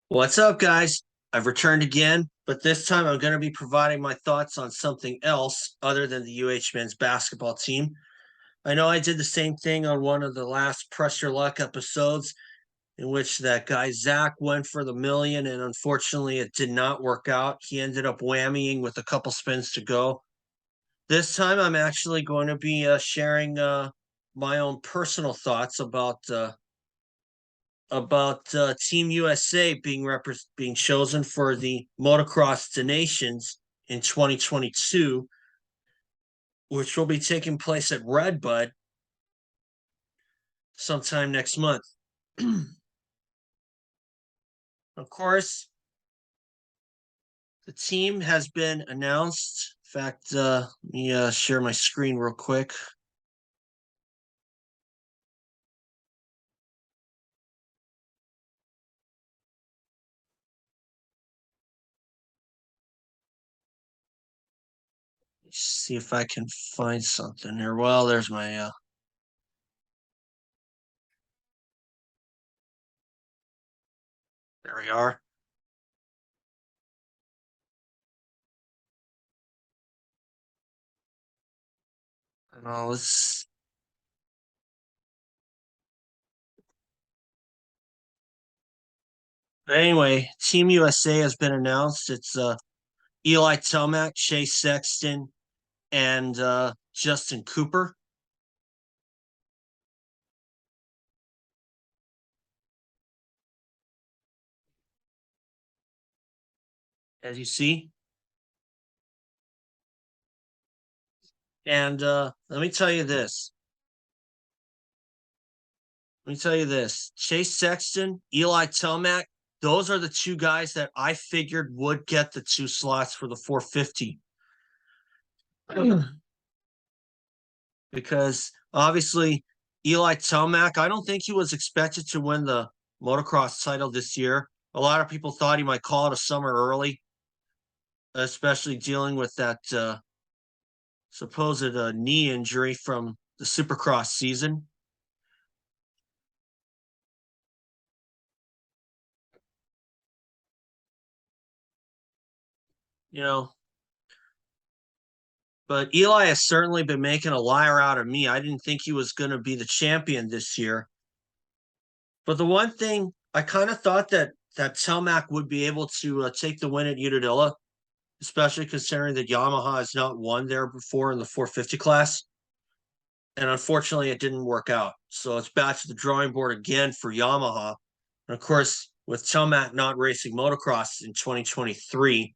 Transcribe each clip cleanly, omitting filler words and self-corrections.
What's up, guys? I've returned again, but this time I'm going to be providing my thoughts on something else other than the UH men's basketball team. I know I did the same thing on one of the last Press Your Luck episodes, in which that guy Zach went for the million, and unfortunately it did not work out. He ended up whammying with a couple spins to go. This time I'm actually going to be sharing my own personal thoughts about Team USA being chosen for the Motocross of Nations in 2022, which will be taking place at Redbud sometime next month. Of course, the team has been announced. In fact, let me share my screen real quick. Let's see if I can find something here. Well, there's my there we are. Let's Anyway, Team USA has been announced. It's Eli Tomac, Chase Sexton, and Justin Cooper. As you see. And let me tell you this. Chase Sexton, Eli Tomac, those are the two guys that I figured would get the two slots for the 450. Because obviously, Eli Tomac, I don't think he was expected to win the motocross title this year. A lot of people thought he might call it a summer early, especially dealing with that supposed knee injury from the Supercross season. You know, but Eli has certainly been making a liar out of me. I didn't think he was going to be the champion this year. But the one thing I kind of thought that Telmac would be able to take the win at Unadilla, especially considering that Yamaha has not won there before in the 450 class. And unfortunately, it didn't work out. So it's back to the drawing board again for Yamaha. And of course, with Telmac not racing motocross in 2023,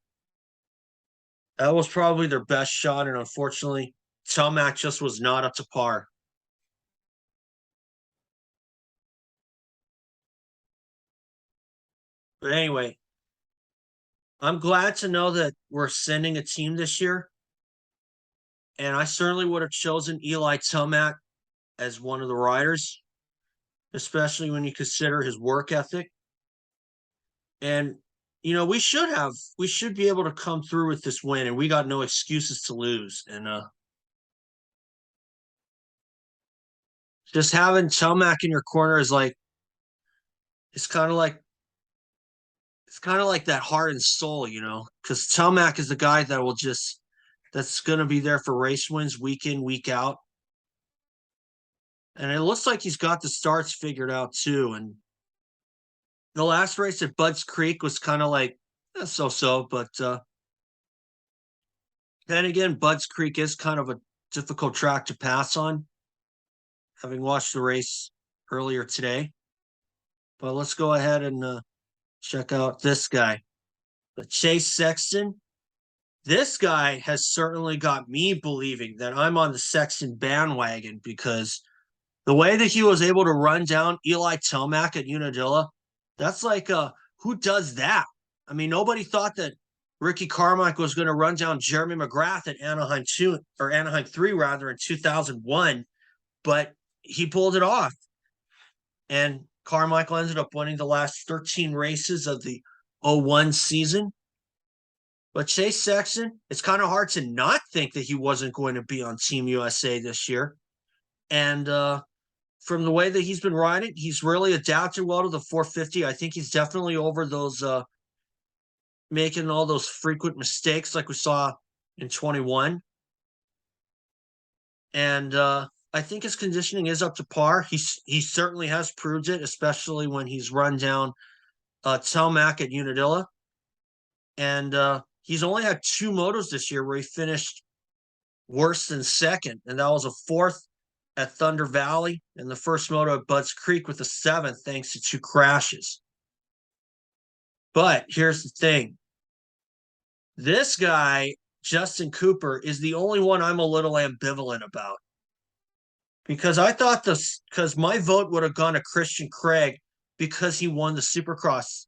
that was probably their best shot. And unfortunately, Telmac just was not up to par. But anyway, I'm glad to know that we're sending a team this year. And I certainly would have chosen Eli Tomac as one of the riders, especially when you consider his work ethic. And we should be able to come through with this win, and we got no excuses to lose. And just having Tomac in your corner is like it's kind of like that heart and soul, because Tomac is the guy that's going to be there for race wins week in, week out. And it looks like he's got the starts figured out too. And the last race at Budds Creek was kind of like so, but then again, Budds Creek is kind of a difficult track to pass on, having watched the race earlier today. But let's go ahead and check out this guy, the Chase Sexton. This guy has certainly got me believing that I'm on the Sexton bandwagon, because the way that he was able to run down Eli Tomac at Unadilla, that's like who does that? I mean, nobody thought that Ricky Carmichael was going to run down Jeremy McGrath at Anaheim 2 or Anaheim 3 rather in 2001, but he pulled it off. And Carmichael ended up winning the last 13 races of the 01 season. But Chase Sexton, it's kind of hard to not think that he wasn't going to be on Team USA this year. And from the way that he's been riding, he's really adapted well to the 450. I think he's definitely over those making all those frequent mistakes like we saw in 21. And I think his conditioning is up to par. He certainly has proved it, especially when he's run down Tomac at Unadilla. And he's only had 2 motos this year where he finished worse than second, and that was a 4th at Thunder Valley and the first moto at Budds Creek with a 7th thanks to 2 crashes. But here's the thing. This guy, Justin Cooper, is the only one I'm a little ambivalent about. Because I thought because my vote would have gone to Christian Craig because he won the Supercross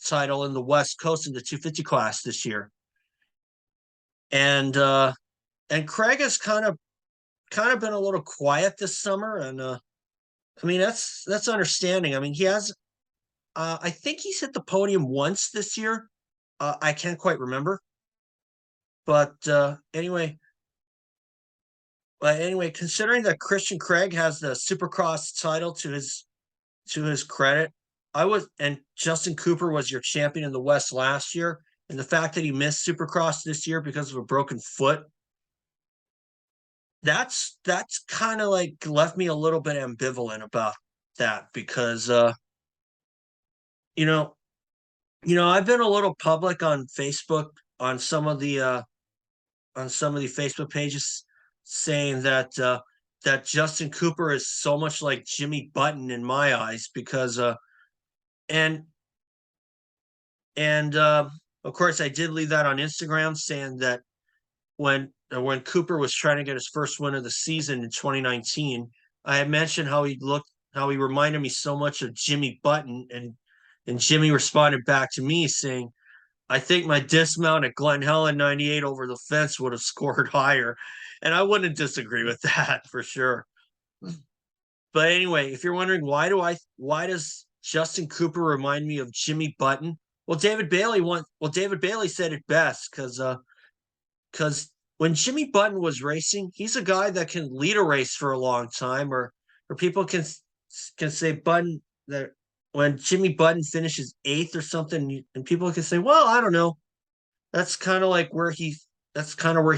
title in the West Coast in the 250 class this year. And Craig has kind of been a little quiet this summer, and I mean that's understanding. I mean, he has I think he's hit the podium once this year. I can't quite remember. But anyway, considering that Christian Craig has the Supercross title to his credit, and Justin Cooper was your champion in the West last year, and the fact that he missed Supercross this year because of a broken foot, that's kind of like left me a little bit ambivalent about that because I've been a little public on Facebook on some of the Facebook pages saying that that Justin Cooper is so much like Jimmy Button in my eyes because and of course I did leave that on Instagram saying that when Cooper was trying to get his first win of the season in 2019, I had mentioned how he reminded me so much of Jimmy Button, and Jimmy responded back to me saying, I think my dismount at Glen Helen 98 over the fence would have scored higher. And I wouldn't disagree with that for sure. But anyway, if you're wondering why does Justin Cooper remind me of Jimmy Button? Well, David Bailey said it best because when Jimmy Button was racing, he's a guy that can lead a race for a long time, or people can say Button that when Jimmy Button finishes 8th or something, and people can say, well, I don't know. That's kind of where he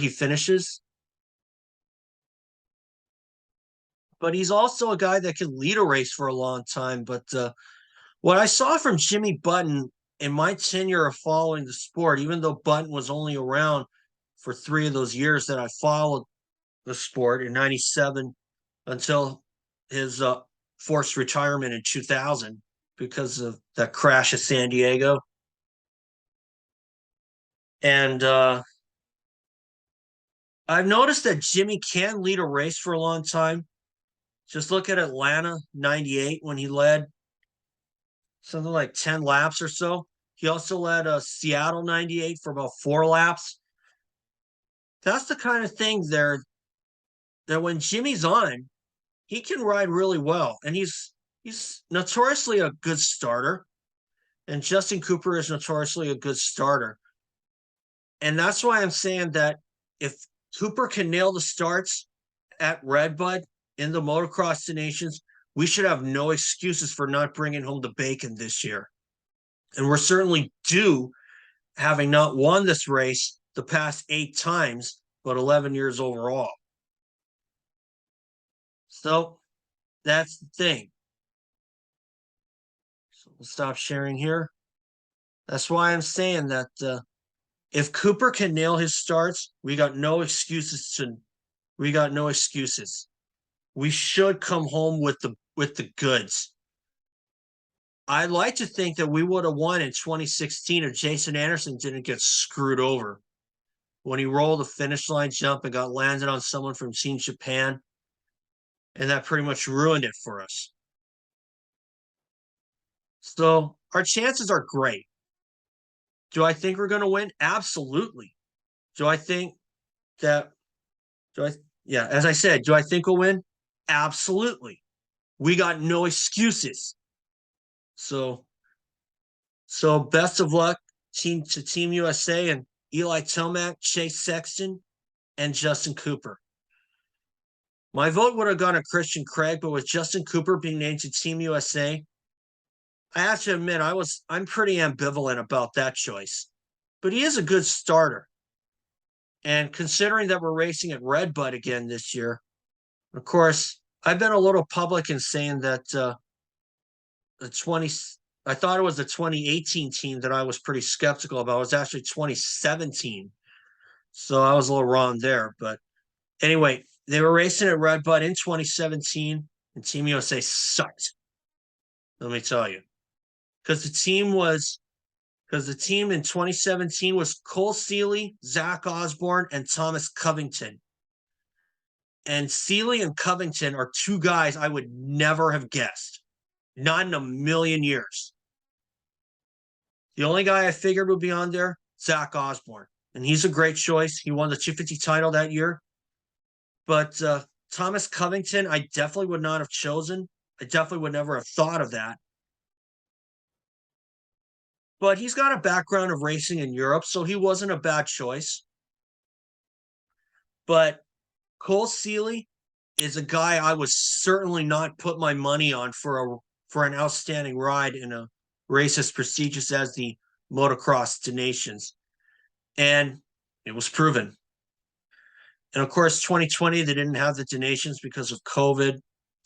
finishes. But he's also a guy that can lead a race for a long time. But what I saw from Jimmy Button in my tenure of following the sport, even though Button was only around for 3 of those years that I followed the sport in 97 until his forced retirement in 2000 because of that crash at San Diego. And I've noticed that Jimmy can lead a race for a long time. Just look at Atlanta 98 when he led something like 10 laps or so. He also led Seattle 98 for about 4 laps. That's the kind of thing there that when Jimmy's on, he can ride really well. And he's notoriously a good starter. And Justin Cooper is notoriously a good starter. And that's why I'm saying that if Cooper can nail the starts at Redbud in the Motocross of Nations, we should have no excuses for not bringing home the bacon this year. And we're certainly due, having not won this race the past 8 times, but 11 years overall. So that's the thing. So we'll stop sharing here. That's why I'm saying that if Cooper can nail his starts, we got no excuses. We should come home with the goods. I'd like to think that we would have won in 2016 if Jason Anderson didn't get screwed over when he rolled the finish line jump and got landed on someone from Team Japan, and that pretty much ruined it for us. So our chances are great. Do I think we're going to win? Absolutely. Do I think that as I said, do I think we'll win? Absolutely. We got no excuses. So best of luck to Team USA and Eli Tomac, Chase Sexton, and Justin Cooper. My vote would have gone to Christian Craig, but with Justin Cooper being named to Team USA, I have to admit I'm pretty ambivalent about that choice. But he is a good starter. And considering that we're racing at Redbud again this year, of course, I've been a little public in saying that the 20 I thought it was the 2018 team that I was pretty skeptical about. It was actually 2017. So I was a little wrong there. But anyway, they were racing at Redbud in 2017, and Team USA sucked. Let me tell you. Because the team in 2017 was Cole Seeley, Zach Osborne, and Thomas Covington. And Seeley and Covington are two guys I would never have guessed. Not in a million years. The only guy I figured would be on there, Zach Osborne. And he's a great choice. He won the 250 title that year. But Thomas Covington, I definitely would not have chosen. I definitely would never have thought of that. But he's got a background of racing in Europe, so he wasn't a bad choice. But Cole Seeley is a guy I would certainly not put my money on for an outstanding ride in a race as prestigious as the Motocross of Nations. And it was proven. And of course, 2020, they didn't have the donations because of COVID.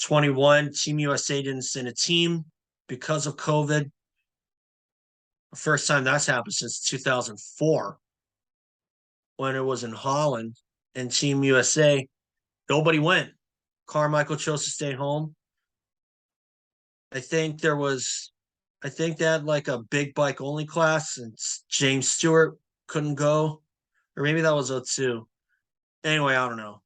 21, Team USA didn't send a team because of COVID. The first time that's happened since 2004, when it was in Holland, and Team USA, nobody went. Carmichael chose to stay home. I think they had like a big bike only class, and James Stewart couldn't go. Or maybe that was 02. Anyway, I don't know.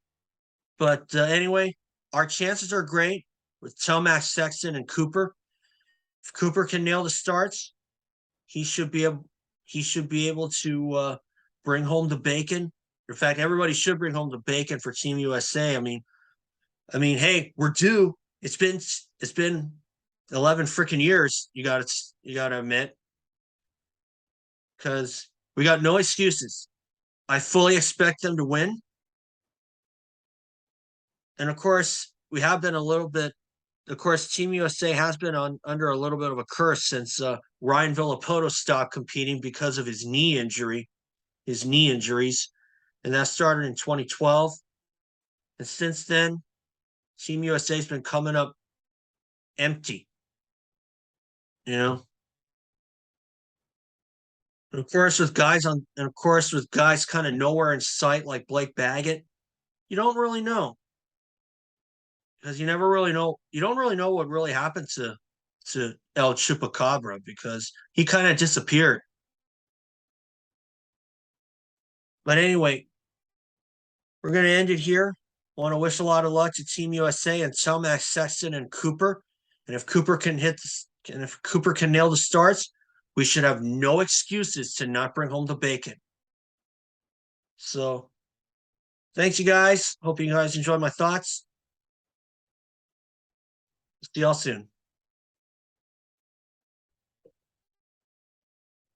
But anyway, our chances are great with Tomac, Sexton, and Cooper. If Cooper can nail the starts, he should be able to bring home the bacon. In fact, everybody should bring home the bacon for Team USA. I mean, hey, we're due. It's been 11 freaking years. You got to admit, because we got no excuses. I fully expect them to win. And of course, we have been a little bit. Of course, Team USA has been under a little bit of a curse since Ryan Villopoto stopped competing because of his knee injuries, and that started in 2012. And since then, Team USA has been coming up empty. You know, and of course with guys kind of nowhere in sight like Blake Baggett, you don't really know. Because you never really know. You don't really know what really happened to El Chupacabra, because he kind of disappeared. But anyway, we're going to end it here. I want to wish a lot of luck to Team USA and Tomac, Sexton, and Cooper. And if Cooper can nail the starts, we should have no excuses to not bring home the bacon. So, thanks, you guys. Hope you guys enjoyed my thoughts. See y'all soon.